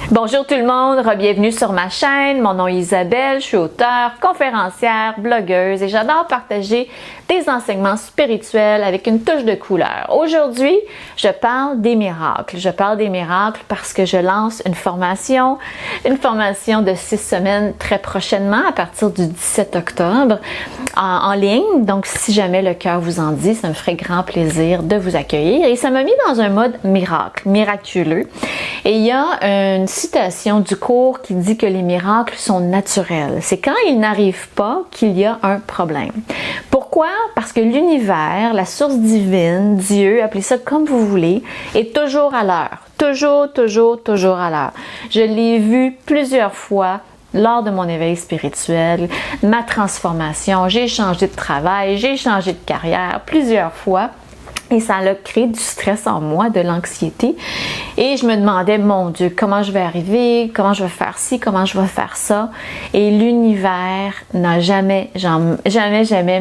Bonjour tout le monde, bienvenue sur ma chaîne. Mon nom est Isabelle, je suis auteure, conférencière, blogueuse et j'adore partager des enseignements spirituels avec une touche de couleur. Aujourd'hui, je parle des miracles. Je parle des miracles parce que je lance une formation de 6 semaines très prochainement à partir du 17 octobre en ligne. Donc, si jamais le cœur vous en dit, ça me ferait grand plaisir de vous accueillir. Et ça m'a mis dans un mode miracle, miraculeux. Et il y a une citation du cours qui dit que les miracles sont naturels. C'est quand ils n'arrivent pas qu'il y a un problème. Pourquoi? Parce que l'univers, la source divine, Dieu, appelez ça comme vous voulez, est toujours à l'heure. Toujours à l'heure. Je l'ai vu plusieurs fois lors de mon éveil spirituel, ma transformation. J'ai changé de travail, j'ai changé de carrière plusieurs fois. Et ça a créé du stress en moi, de l'anxiété. Et je me demandais, mon Dieu, comment je vais arriver, comment je vais faire ci, comment je vais faire ça. Et l'univers n'a jamais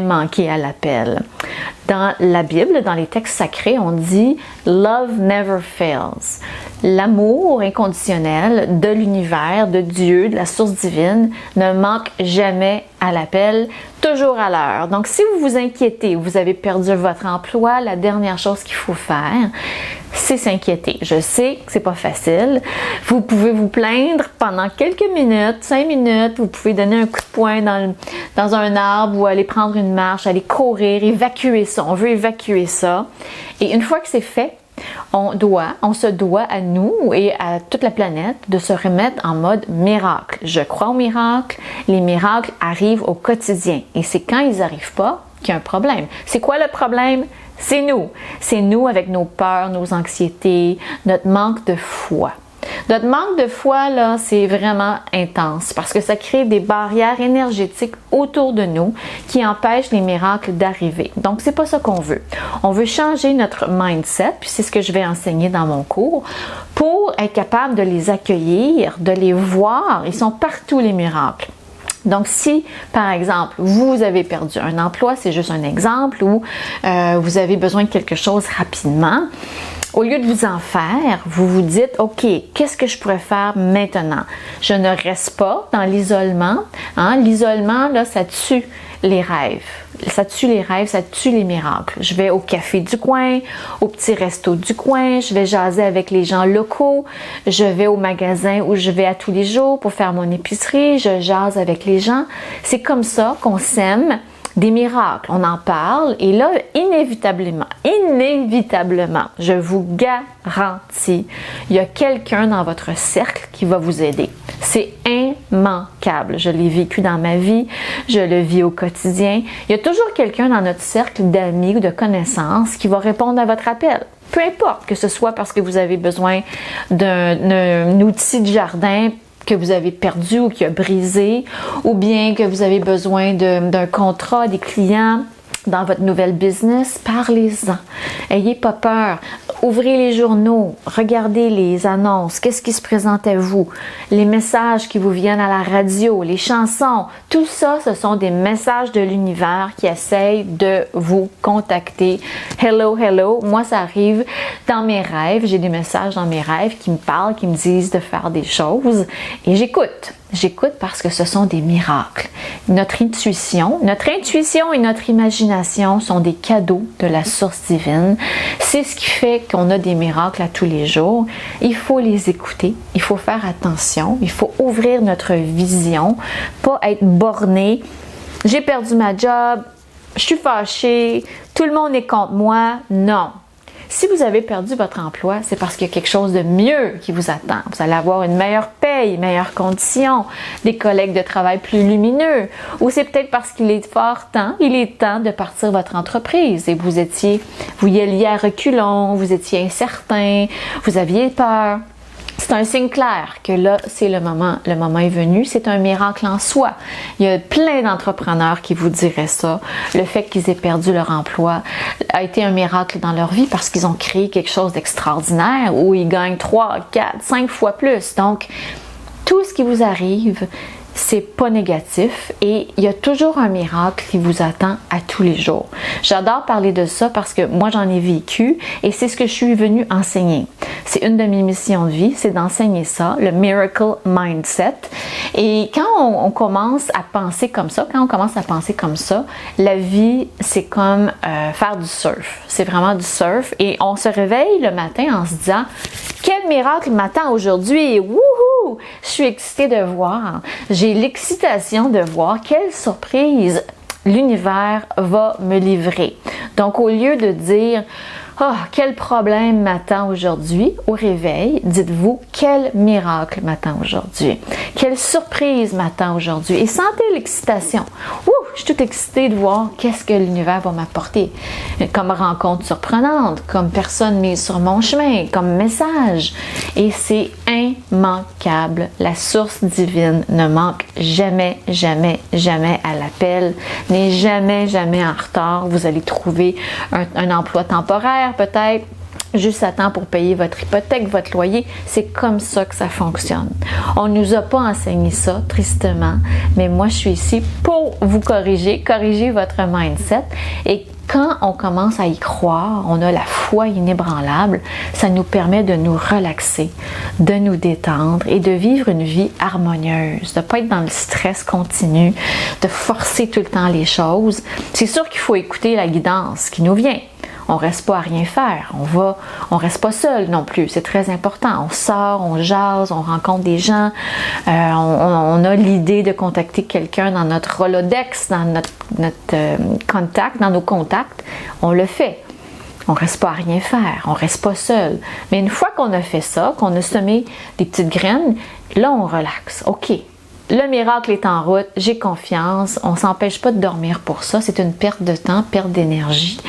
manqué à l'appel. Dans la Bible, dans les textes sacrés, on dit « Love never fails ». L'amour inconditionnel de l'univers, de Dieu, de la source divine, ne manque jamais à l'appel, toujours à l'heure. Donc, si vous vous inquiétez, vous avez perdu votre emploi, la dernière chose qu'il faut faire, c'est s'inquiéter. Je sais que c'est pas facile. Vous pouvez vous plaindre pendant quelques minutes, 5 minutes. Vous pouvez donner un coup de poing dans un arbre ou aller prendre une marche, aller courir, évacuer ça. On veut évacuer ça. Et une fois que c'est fait, on se doit à nous et à toute la planète de se remettre en mode miracle. Je crois aux miracles. Les miracles arrivent au quotidien. Et c'est quand ils n'arrivent pas qu'il y a un problème. C'est quoi le problème? C'est nous. C'est nous avec nos peurs, nos anxiétés, notre manque de foi. Notre manque de foi, là, c'est vraiment intense parce que ça crée des barrières énergétiques autour de nous qui empêchent les miracles d'arriver. Donc, c'est pas ça qu'on veut. On veut changer notre mindset, puis c'est ce que je vais enseigner dans mon cours, pour être capable de les accueillir, de les voir. Ils sont partout, les miracles. Donc, si, par exemple, vous avez perdu un emploi, c'est juste un exemple, ou vous avez besoin de quelque chose rapidement, au lieu de vous en faire, vous vous dites, OK, qu'est-ce que je pourrais faire maintenant? Je ne reste pas dans l'isolement. Hein? L'isolement, là, ça tue les rêves. Ça tue les rêves, ça tue les miracles. Je vais au café du coin, au petit resto du coin, je vais jaser avec les gens locaux, je vais au magasin où je vais à tous les jours pour faire mon épicerie, je jase avec les gens. C'est comme ça qu'on sème des miracles. On en parle et là, inévitablement, je vous garantis, il y a quelqu'un dans votre cercle qui va vous aider. C'est immanquable. Je l'ai vécu dans ma vie, je le vis au quotidien. Il y a toujours quelqu'un dans notre cercle d'amis ou de connaissances qui va répondre à votre appel. Peu importe que ce soit parce que vous avez besoin d'un outil de jardin que vous avez perdu ou qui a brisé, ou bien que vous avez besoin d'un contrat, des clients dans votre nouvelle business, parlez-en. Ayez pas peur. Ouvrez les journaux, regardez les annonces, qu'est-ce qui se présente à vous, les messages qui vous viennent à la radio, les chansons, tout ça, ce sont des messages de l'univers qui essayent de vous contacter. Hello, hello, moi ça arrive dans mes rêves, j'ai des messages dans mes rêves qui me parlent, qui me disent de faire des choses et j'écoute. J'écoute parce que ce sont des miracles. Notre intuition et notre imagination sont des cadeaux de la source divine. C'est ce qui fait qu'on a des miracles à tous les jours. Il faut les écouter, il faut faire attention, il faut ouvrir notre vision, pas être borné. J'ai perdu ma job, je suis fâchée, tout le monde est contre moi. Non. Si vous avez perdu votre emploi, c'est parce qu'il y a quelque chose de mieux qui vous attend. Vous allez avoir une meilleure paye, meilleures conditions, des collègues de travail plus lumineux. Ou c'est peut-être parce qu'il est temps de partir votre entreprise et vous y alliez à reculons, vous étiez incertain, vous aviez peur. C'est un signe clair que là, c'est le moment est venu. C'est un miracle en soi. Il y a plein d'entrepreneurs qui vous diraient ça. Le fait qu'ils aient perdu leur emploi a été un miracle dans leur vie parce qu'ils ont créé quelque chose d'extraordinaire où ils gagnent 3, 4, 5 fois plus. Donc, tout ce qui vous arrive, c'est pas négatif et il y a toujours un miracle qui vous attend à tous les jours. J'adore parler de ça parce que moi j'en ai vécu et c'est ce que je suis venue enseigner. C'est une de mes missions de vie, c'est d'enseigner ça, le Miracle Mindset. Et quand on commence à penser comme ça, la vie c'est comme faire du surf. C'est vraiment du surf et on se réveille le matin en se disant quel miracle m'attend aujourd'hui! Wouhou! Je suis excitée de voir. J'ai l'excitation de voir quelle surprise l'univers va me livrer. Donc, au lieu de dire « Oh, quel problème m'attend aujourd'hui » au réveil, dites-vous « Quel miracle m'attend aujourd'hui? Quelle surprise m'attend aujourd'hui? » Et sentez l'excitation. Ouh, je suis toute excitée de voir qu'est-ce que l'univers va m'apporter. Comme rencontre surprenante, comme personne mise sur mon chemin, comme message. Et c'est immanquable. La source divine ne manque jamais, jamais, jamais à l'appel. N'est jamais, jamais en retard. Vous allez trouver un emploi temporaire peut-être, juste à temps pour payer votre hypothèque, votre loyer. C'est comme ça que ça fonctionne. On ne nous a pas enseigné ça, tristement, mais moi, je suis ici pour vous corriger votre mindset. Et quand on commence à y croire, on a la foi inébranlable, ça nous permet de nous relaxer, de nous détendre et de vivre une vie harmonieuse, de ne pas être dans le stress continu, de forcer tout le temps les choses. C'est sûr qu'il faut écouter la guidance qui nous vient. On reste pas à rien faire. On reste pas seul non plus. C'est très important. On sort, on jase, on rencontre des gens. On a l'idée de contacter quelqu'un dans notre Rolodex, dans notre contact, dans nos contacts. On le fait. On reste pas à rien faire. On reste pas seul. Mais une fois qu'on a fait ça, qu'on a semé des petites graines, là, on relaxe. OK. Le miracle est en route. J'ai confiance. On s'empêche pas de dormir pour ça. C'est une perte de temps, perte d'énergie.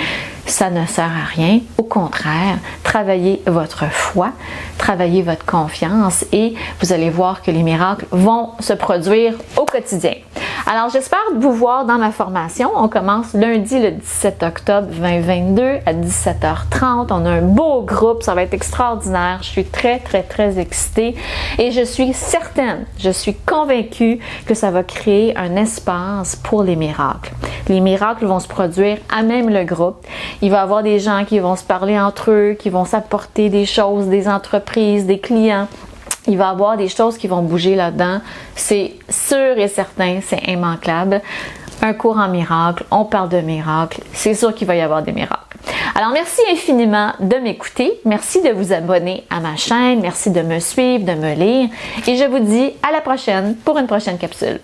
Ça ne sert à rien. Au contraire, travaillez votre foi, travaillez votre confiance et vous allez voir que les miracles vont se produire au quotidien. Alors, j'espère vous voir dans ma formation. On commence lundi le 17 octobre 2022 à 17h30. On a un beau groupe, ça va être extraordinaire. Je suis très, très, très excitée et je suis certaine, je suis convaincue que ça va créer un espace pour les miracles. Les miracles vont se produire à même le groupe. Il va y avoir des gens qui vont se parler entre eux, qui vont s'apporter des choses, des entreprises, des clients. Il va y avoir des choses qui vont bouger là-dedans. C'est sûr et certain, c'est immanquable. Un cours en miracle, on parle de miracles. C'est sûr qu'il va y avoir des miracles. Alors, merci infiniment de m'écouter. Merci de vous abonner à ma chaîne. Merci de me suivre, de me lire. Et je vous dis à la prochaine pour une prochaine capsule.